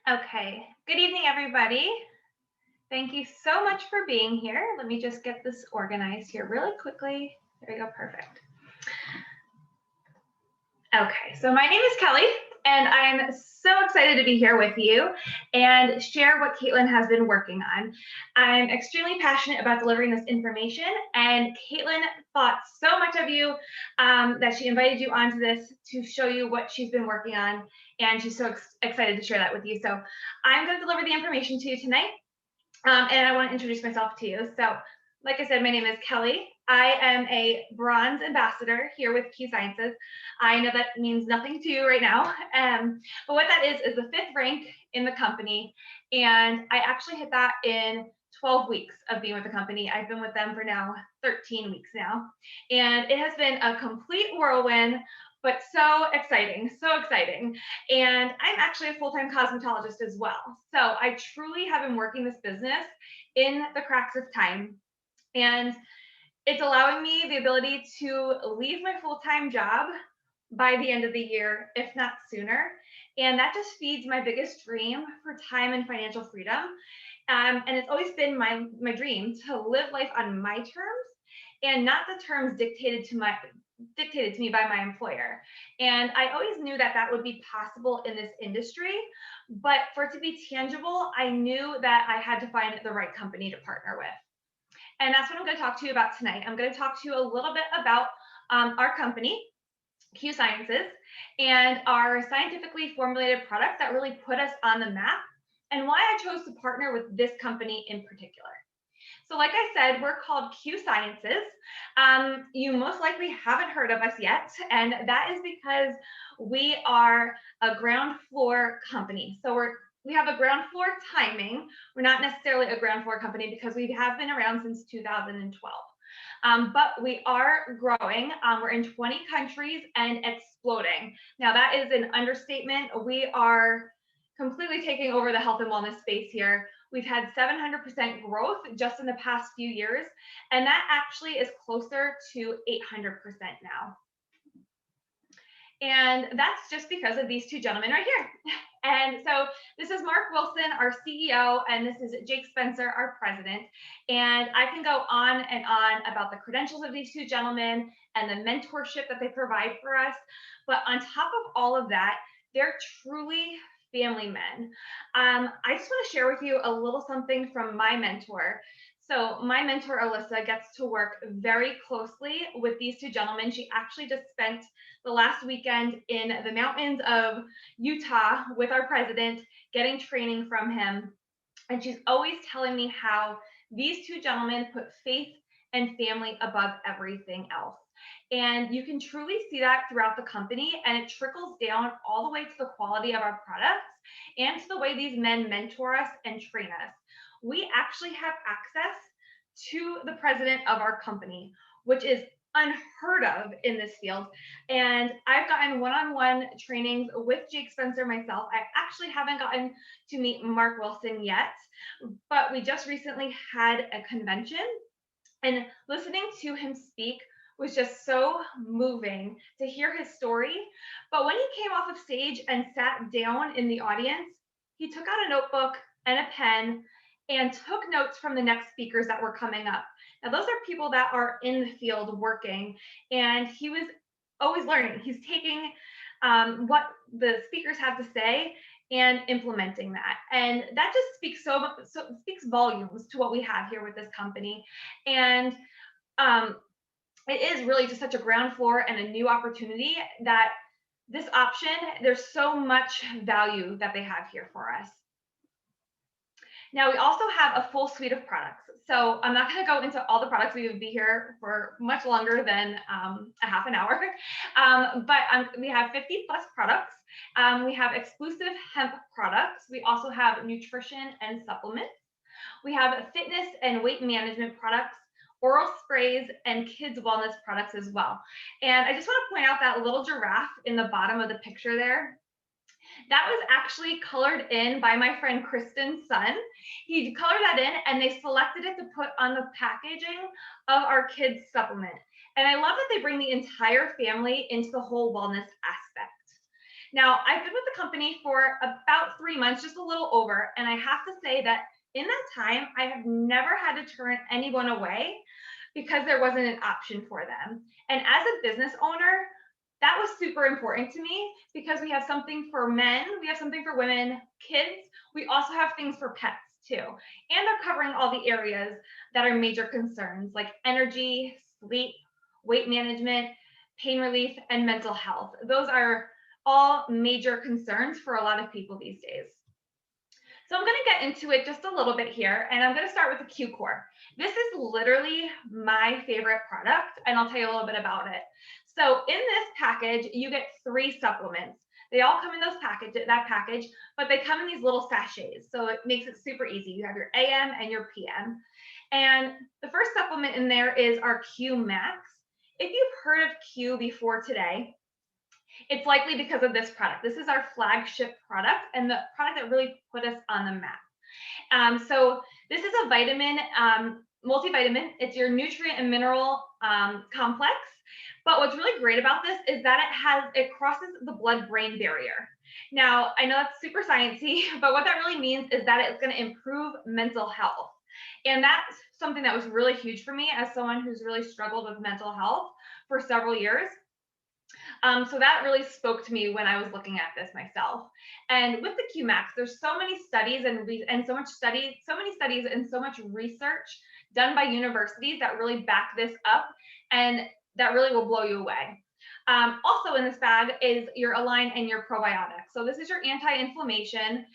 Okay, good evening, everybody. Thank you so much for being here. Let me just get this organized here really quickly. There we go, perfect. Okay, so my name is Kelly, and I'm so excited to be here with you and share what Caitlin has been working on. I'm extremely passionate about delivering this information, and Caitlin thought so much of you that she invited you onto this to show you what she's been working on, and she's so excited to share that with you. So I'm going to deliver the information to you tonight. And I want to introduce myself to you. So, like I said, my name is Kelly. I am a bronze ambassador here with Q Sciences. I know that means nothing to you right now, but what that is the fifth rank in the company. And I actually hit that in 12 weeks of being with the company. I've been with them for now 13 weeks now. And it has been a complete whirlwind, but so exciting, so exciting. And I'm actually a full-time cosmetologist as well. So I truly have been working this business in the cracks of time. And it's allowing me the ability to leave my full-time job by the end of the year, if not sooner. And that just feeds my biggest dream for time and financial freedom. And it's always been my dream to live life on my terms and not the terms dictated to me by my employer. And I always knew that that would be possible in this industry, but for it to be tangible, I knew that I had to find the right company to partner with. And that's what I'm going to talk to you about tonight. I'm going to talk to you a little bit about our company, Q Sciences, and our scientifically formulated products that really put us on the map, and why I chose to partner with this company in particular. So like I said, we're called Q Sciences. You most likely haven't heard of us yet, and that is because we are a ground floor company. So we have a ground floor timing. We're not necessarily a ground floor company because we have been around since 2012. But we are growing. We're in 20 countries and exploding. Now that is an understatement. We are completely taking over the health and wellness space here. We've had 700% growth just in the past few years, and that actually is closer to 800% now. And that's just because of these two gentlemen right here. And so this is Mark Wilson, our CEO, and this is Jake Spencer, our president. And I can go on and on about the credentials of these two gentlemen and the mentorship that they provide for us. But on top of all of that, they're truly family men. I just want to share with you a little something from my mentor. So my mentor, Alyssa, gets to work very closely with these two gentlemen. She actually just spent the last weekend in the mountains of Utah with our president, getting training from him. And she's always telling me how these two gentlemen put faith and family above everything else. And you can truly see that throughout the company, and it trickles down all the way to the quality of our products and to the way these men mentor us and train us. We actually have access to the president of our company, which is unheard of in this field. And I've gotten one-on-one trainings with Jake Spencer myself. I actually haven't gotten to meet Mark Wilson yet, but we just recently had a convention, and listening to him speak was just so moving to hear his story. But when he came off of stage and sat down in the audience, he took out a notebook and a pen and took notes from the next speakers that were coming up. Now, those are people that are in the field working, and he was always learning. He's taking what the speakers have to say and implementing that. And that just speaks speaks volumes to what we have here with this company. And it is really just such a ground floor and a new opportunity that this option, there's so much value that they have here for us. Now, we also have a full suite of products. So I'm not going to go into all the products. We would be here for much longer than a half an hour. But we have 50 plus products. We have exclusive hemp products. We also have nutrition and supplements. We have fitness and weight management products, oral sprays, and kids wellness products as well. And I just want to point out that little giraffe in the bottom of the picture there. That was actually colored in by my friend Kristen's son. He colored that in, and they selected it to put on the packaging of our kids supplement. And I love that they bring the entire family into the whole wellness aspect. Now, I've been with the company for about 3 months, just a little over, and I have to say that in that time, I have never had to turn anyone away because there wasn't an option for them. And as a business owner, that was super important to me because we have something for men, we have something for women, kids, we also have things for pets too. And they're covering all the areas that are major concerns like energy, sleep, weight management, pain relief, and mental health. Those are all major concerns for a lot of people these days. So I'm going to get into it just a little bit here, and I'm going to start with the Q Core. This is literally my favorite product, and I'll tell you a little bit about it. So in this package, you get 3 supplements. They all come in that package, but they come in these little sachets. So it makes it super easy. You have your AM and your PM. And the first supplement in there is our Q Max. If you've heard of Q before today, it's likely because of this product. This is our flagship product and the product that really put us on the map. So this is a vitamin, multivitamin. It's your nutrient and mineral complex. But what's really great about this is that it crosses the blood-brain barrier. Now, I know that's super sciencey, but what that really means is that it's going to improve mental health. And that's something that was really huge for me as someone who's really struggled with mental health for several years. So that really spoke to me when I was looking at this myself. And with the QMax, there's so many studies and so many studies and so much research done by universities that really back this up, and that really will blow you away. Also in this bag is your Align and your probiotics. So this is your anti-inflammation.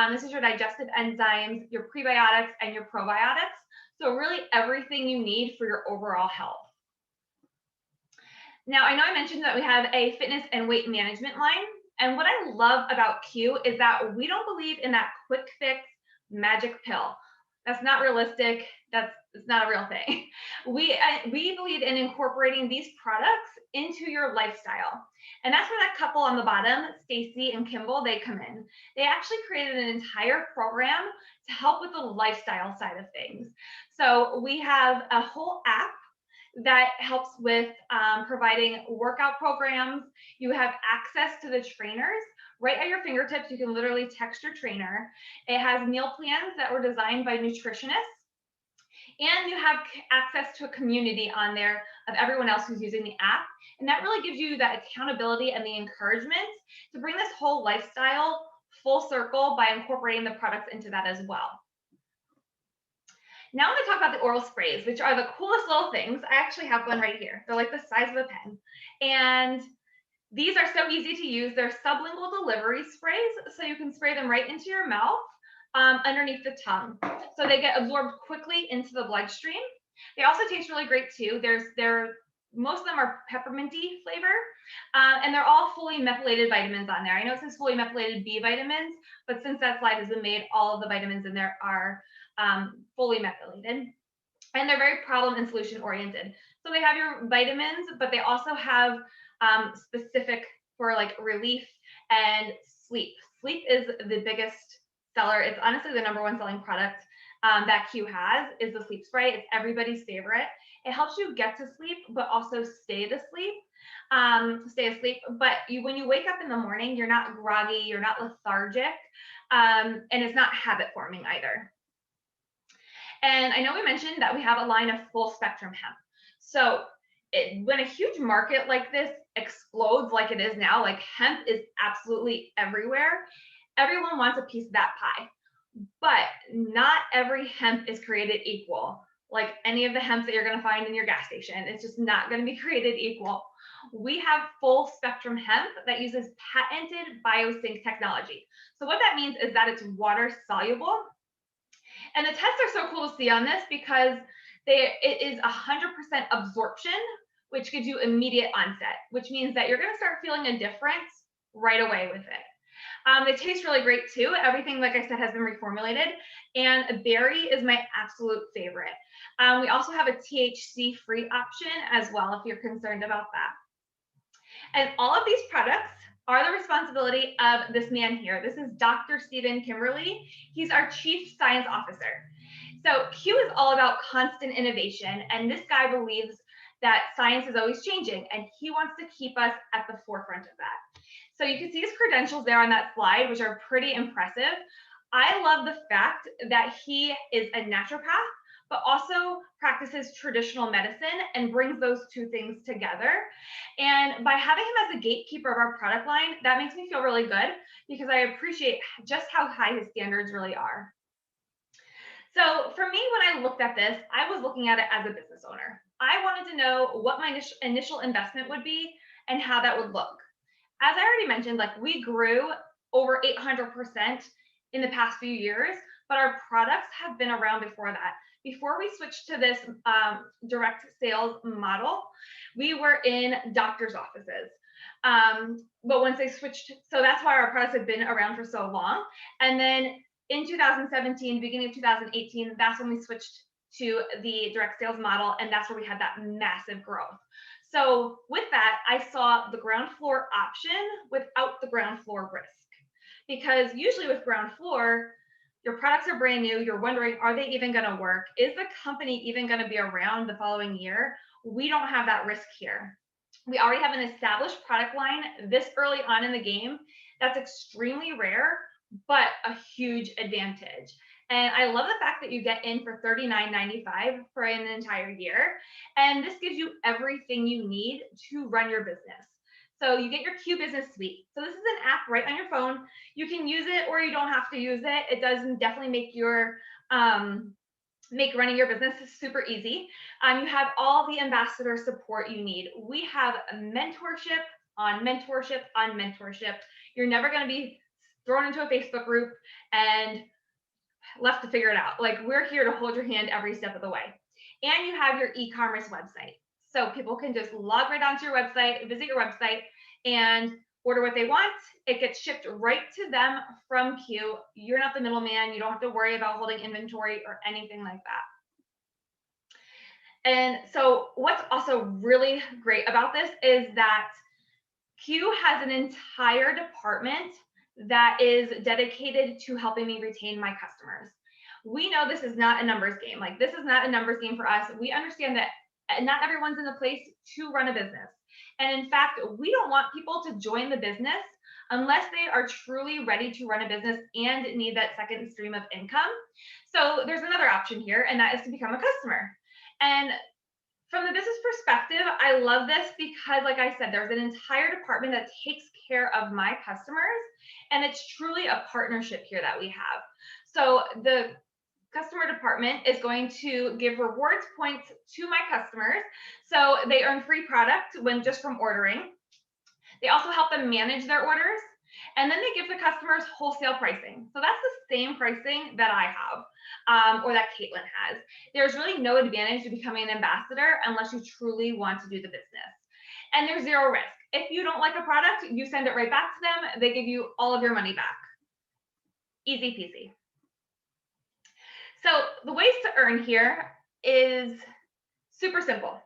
This is your digestive enzymes, your prebiotics, and your probiotics. So really everything you need for your overall health. Now, I know I mentioned that we have a fitness and weight management line. And what I love about Q is that we don't believe in that quick fix magic pill. That's not realistic. It's not a real thing. We believe in incorporating these products into your lifestyle. And that's where that couple on the bottom, Stacy and Kimball, they come in. They actually created an entire program to help with the lifestyle side of things. So we have a whole app that helps with providing workout programs. You have access to the trainers right at your fingertips. You can literally text your trainer. It has meal plans that were designed by nutritionists. And you have access to a community on there of everyone else who's using the app. And that really gives you that accountability and the encouragement to bring this whole lifestyle full circle by incorporating the products into that as well. Now I'm going to talk about the oral sprays, which are the coolest little things. I actually have one right here. They're like the size of a pen. And these are so easy to use. They're sublingual delivery sprays, so you can spray them right into your mouth underneath the tongue. So they get absorbed quickly into the bloodstream. They also taste really great too. Most of them are pepperminty flavor, and they're all fully methylated vitamins on there. I know it says fully methylated B vitamins, but since that slide has been made, all of the vitamins in there are fully methylated. And they're very problem and solution oriented. So they have your vitamins, but they also have specific for like relief and sleep. Sleep is the biggest seller. It's honestly the #1 selling product that Q has is the sleep spray. It's everybody's favorite. It helps you get to sleep, but also stay asleep. But when you wake up in the morning, you're not groggy, you're not lethargic, and it's not habit forming either. And I know we mentioned that we have a line of full spectrum hemp. So when a huge market like this explodes like it is now, like hemp is absolutely everywhere, everyone wants a piece of that pie. But not every hemp is created equal. Like any of the hemp that you're going to find in your gas station, it's just not going to be created equal. We have full spectrum hemp that uses patented biosync technology. So what that means is that it's water soluble. And the tests are so cool to see on this because it is 100% absorption, which gives you immediate onset, which means that you're going to start feeling a difference right away with it. They taste really great too. Everything, like I said, has been reformulated, and berry is my absolute favorite. We also have a THC-free option as well if you're concerned about that. And all of these products are the responsibility of this man here. This is Dr. Stephen Kimberly. He's our Chief Science Officer. So Q is all about constant innovation, and this guy believes that science is always changing, and he wants to keep us at the forefront of that. So you can see his credentials there on that slide, which are pretty impressive. I love the fact that he is a naturopath, but also practices traditional medicine and brings those two things together. And by having him as a gatekeeper of our product line, that makes me feel really good because I appreciate just how high his standards really are. So for me, when I looked at this, I was looking at it as a business owner. I wanted to know what my initial investment would be and how that would look. As I already mentioned, like we grew over 800% in the past few years, but our products have been around before that. Before we switched to this direct sales model, we were in doctor's offices. But once they switched, so that's why our products have been around for so long. And then in 2017, beginning of 2018, that's when we switched to the direct sales model, and that's where we had that massive growth. So with that, I saw the ground floor option without the ground floor risk. Because usually with ground floor, your products are brand new, you're wondering, are they even gonna work? Is the company even gonna be around the following year? We don't have that risk here. We already have an established product line this early on in the game. That's extremely rare, but a huge advantage. And I love the fact that you get in for $39.95 for an entire year. And this gives you everything you need to run your business. So you get your Q Business Suite. So this is an app right on your phone. You can use it or you don't have to use it. It does definitely make your make running your business super easy. You have all the ambassador support you need. We have mentorship on mentorship on mentorship. You're never going to be thrown into a Facebook group and left to figure it out. Like, we're here to hold your hand every step of the way. And you have your e-commerce website. So people can just log right onto your website, visit your website, and order what they want. It gets shipped right to them from Q. You're not the middleman. You don't have to worry about holding inventory or anything like that. And so what's also really great about this is that Q has an entire department that is dedicated to helping me retain my customers. We know this is not a numbers game. Like, this is not a numbers game for us. We understand that not everyone's in the place to run a business. And in fact, we don't want people to join the business unless they are truly ready to run a business and need that second stream of income. So there's another option here, and that is to become a customer. And from the business perspective, I love this because, like I said, there's an entire department that takes care of my customers, and it's truly a partnership here that we have. So the customer department is going to give rewards points to my customers, so they earn free product when just from ordering. They also help them manage their orders, and then they give the customers wholesale pricing. So that's the same pricing that I have or that Caitlin has. There's really no advantage to becoming an ambassador unless you truly want to do the business. And there's zero risk. If you don't like a product, you send it right back to them. They give you all of your money back. Easy peasy. So the ways to earn here is super simple.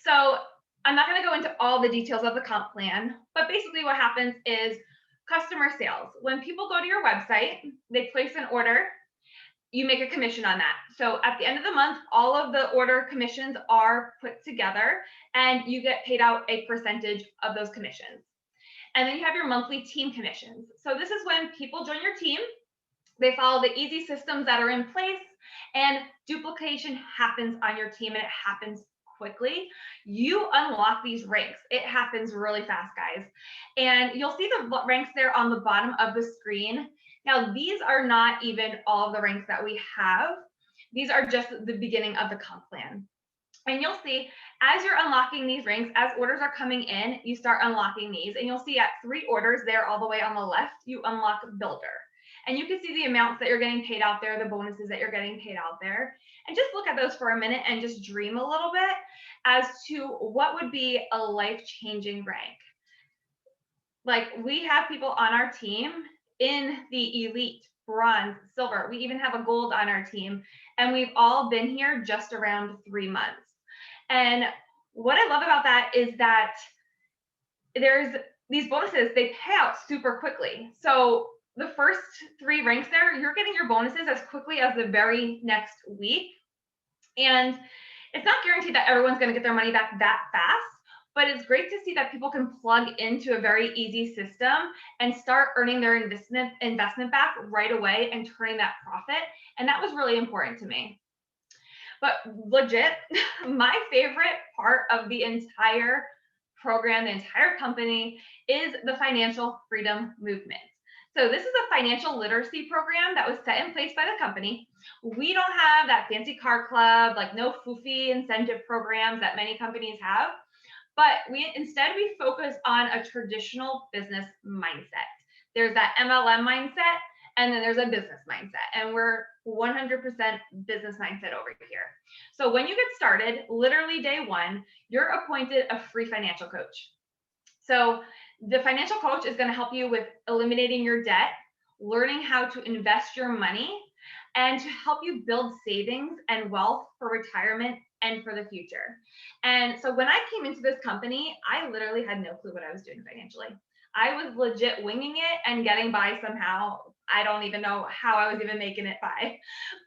So I'm not going to go into all the details of the comp plan, but basically what happens is customer sales. When people go to your website, they place an order, you make a commission on that. So at the end of the month, all of the order commissions are put together and you get paid out a percentage of those commissions. And then you have your monthly team commissions. So this is when people join your team, they follow the easy systems that are in place, and duplication happens on your team, and it happens quickly. You unlock these ranks. It happens really fast, guys. And you'll see the ranks there on the bottom of the screen. Now, these are not even all of the ranks that we have. These are just the beginning of the comp plan. And you'll see as you're unlocking these ranks, as orders are coming in, you start unlocking these. And you'll see at 3 orders there all the way on the left, you unlock builder. And you can see the amounts that you're getting paid out there, the bonuses that you're getting paid out there. And just look at those for a minute and just dream a little bit as to what would be a life-changing rank. Like, we have people on our team in the elite, bronze, silver. We even have a gold on our team. And we've all been here just around 3 months. And what I love about that is that there's these bonuses, they pay out super quickly. So the first 3 ranks there, you're getting your bonuses as quickly as the very next week. And it's not guaranteed that everyone's going to get their money back that fast, but it's great to see that people can plug into a very easy system and start earning their investment back right away and turning that profit. And that was really important to me. But legit, my favorite part of the entire program, the entire company, is the financial freedom movement. So this is a financial literacy program that was set in place by the company. We don't have that fancy car club, like no foofy incentive programs that many companies have, but instead we focus on a traditional business mindset. There's that MLM mindset, and then there's a business mindset, and we're 100% business mindset over here. So when you get started, literally day one, you're appointed a free financial coach. So the financial coach is going to help you with eliminating your debt, learning how to invest your money, and to help you build savings and wealth for retirement and for the future. And so when I came into this company, I literally had no clue what I was doing financially. I was legit winging it and getting by somehow. I don't even know how I was even making it by.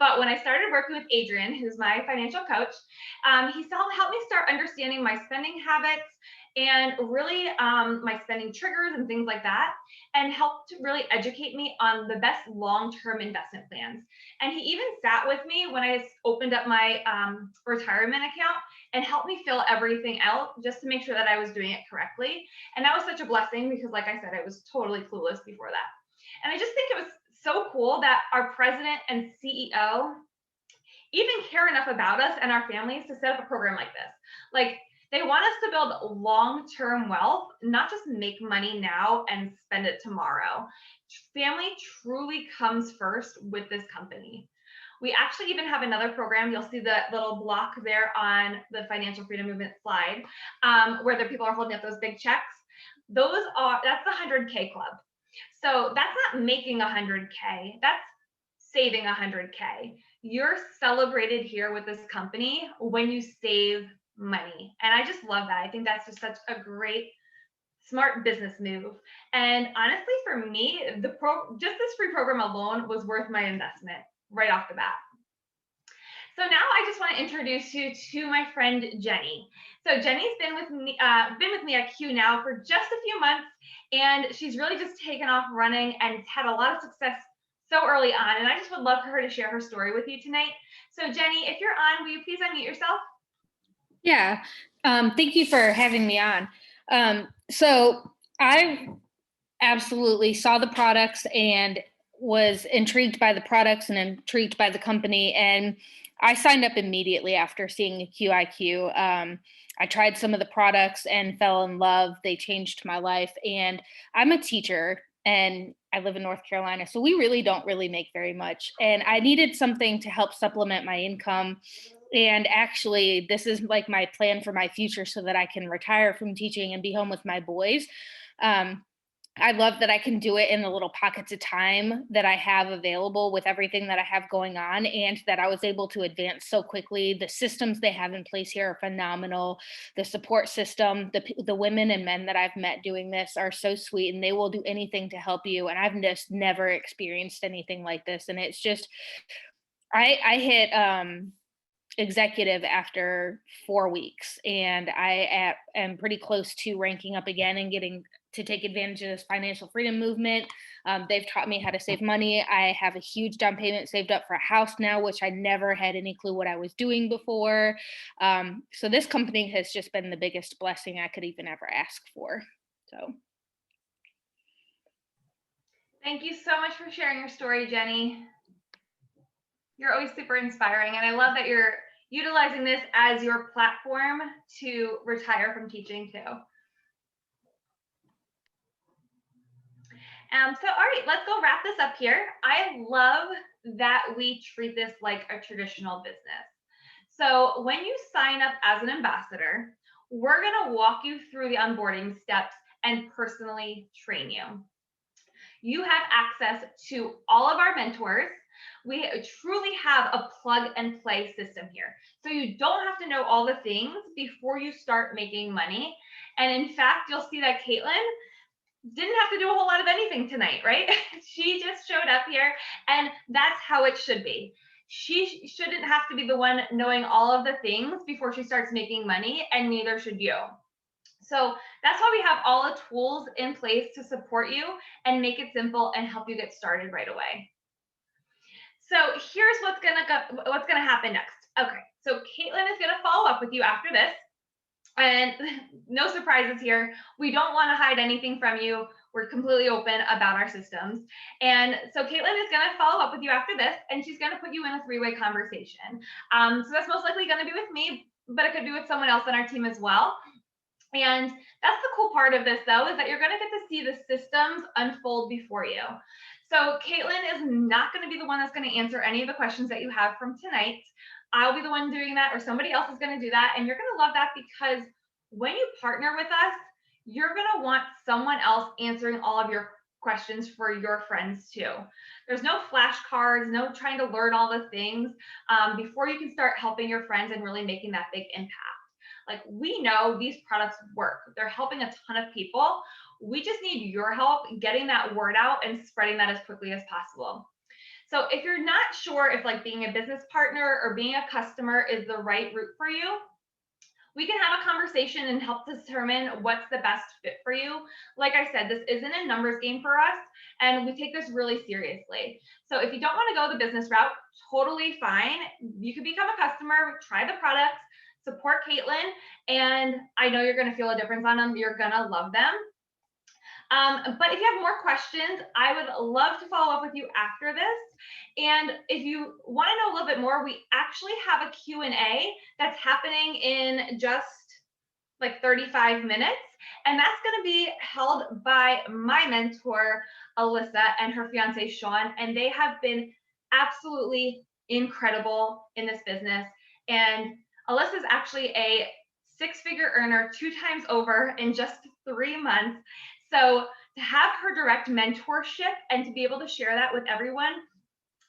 But when I started working with Adrian, who's my financial coach, he helped me start understanding my spending habits and really my spending triggers and things like that, and helped to really educate me on the best long-term investment plans. And he even sat with me when I opened up my retirement account and helped me fill everything out just to make sure that I was doing it correctly. And that was such a blessing because, like I said, I was totally clueless before that. And I just think it was so cool that our president and CEO even care enough about us and our families to set up a program like this. Like, they want us to build long-term wealth, not just make money now and spend it tomorrow. Family truly comes first with this company. We actually even have another program. You'll see the little block there on the Financial Freedom Movement slide, where the people are holding up those big checks. That's the 100K club. So that's not making 100K, that's saving 100K. You're celebrated here with this company when you save money. And I just love that. I think that's just such a great, smart business move. And honestly, for me, just this free program alone was worth my investment right off the bat. So now I just want to introduce you to my friend Jenny. So Jenny's been with me at Q now for just a few months, and she's really just taken off running and had a lot of success so early on. And I just would love for her to share her story with you tonight. So Jenny, if you're on, will you please unmute yourself? Yeah, thank you for having me on. So I absolutely saw the products and was intrigued by the products and intrigued by the company. And I signed up immediately after seeing the QIQ. I tried some of the products and fell in love. They changed my life. And I'm a teacher and I live in North Carolina. So we really don't really make very much. And I needed something to help supplement my income. And actually, this is like my plan for my future so that I can retire from teaching and be home with my boys. I love that I can do it in the little pockets of time that I have available with everything that I have going on, and that I was able to advance so quickly. The systems they have in place here are phenomenal. The support system, the women and men that I've met doing this are so sweet, and they will do anything to help you. And I've just never experienced anything like this. And it's just, I hit executive after 4 weeks, and I am pretty close to ranking up again and getting to take advantage of this financial freedom movement. They've taught me how to save money. I have a huge down payment saved up for a house now, which I never had any clue what I was doing before. So this company has just been the biggest blessing I could even ever ask for. So thank you so much for sharing your story, Jenny. You're always super inspiring, and I love that you're utilizing this as your platform to retire from teaching too. So all right, let's go wrap this up here. I love that we treat this like a traditional business. So when you sign up as an ambassador, we're gonna walk you through the onboarding steps and personally train you. You have access to all of our mentors. We truly have a plug and play system here. So you don't have to know all the things before you start making money. And in fact, you'll see that Caitlin didn't have to do a whole lot of anything tonight, right? She just showed up here, and that's how it should be. She shouldn't have to be the one knowing all of the things before she starts making money, and neither should you. So that's why we have all the tools in place to support you and make it simple and help you get started right away. So here's what's gonna happen next. Okay, so Caitlin is gonna follow up with you after this. And no surprises here. We don't want to hide anything from you. We're completely open about our systems. And so Caitlin is going to follow up with you after this, and she's going to put you in a three-way conversation. So that's most likely going to be with me, but it could be with someone else on our team as well. And that's the cool part of this, though, is that you're going to get to see the systems unfold before you. So Caitlin is not going to be the one that's going to answer any of the questions that you have from tonight. I'll be the one doing that, or somebody else is going to do that. And you're going to love that, because when you partner with us, you're going to want someone else answering all of your questions for your friends too. There's no flashcards, no trying to learn all the things before you can start helping your friends and really making that big impact. Like, we know these products work. They're helping a ton of people. We just need your help getting that word out and spreading that as quickly as possible. So if you're not sure if like being a business partner or being a customer is the right route for you, we can have a conversation and help determine what's the best fit for you. Like I said, this isn't a numbers game for us, and we take this really seriously. So if you don't want to go the business route, totally fine. You could become a customer, try the products, support Caitlin, and I know you're going to feel a difference on them. You're going to love them. But if you have more questions, I would love to follow up with you after this. And if you want to know a little bit more, we actually have a Q&A that's happening in just like 35 minutes. And that's going to be held by my mentor, Alyssa, and her fiance, Sean. And they have been absolutely incredible in this business. And Alyssa is actually a six-figure earner 2 times over in just 3 months. So to have her direct mentorship and to be able to share that with everyone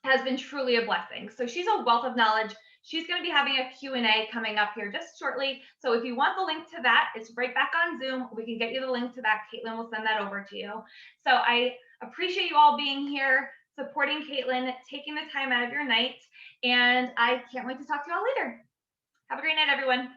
has been truly a blessing. So she's a wealth of knowledge. She's going to be having a Q&A coming up here just shortly. So if you want the link to that, it's right back on Zoom. We can get you the link to that. Caitlin will send that over to you. So I appreciate you all being here, supporting Caitlin, taking the time out of your night, and I can't wait to talk to you all later. Have a great night, everyone.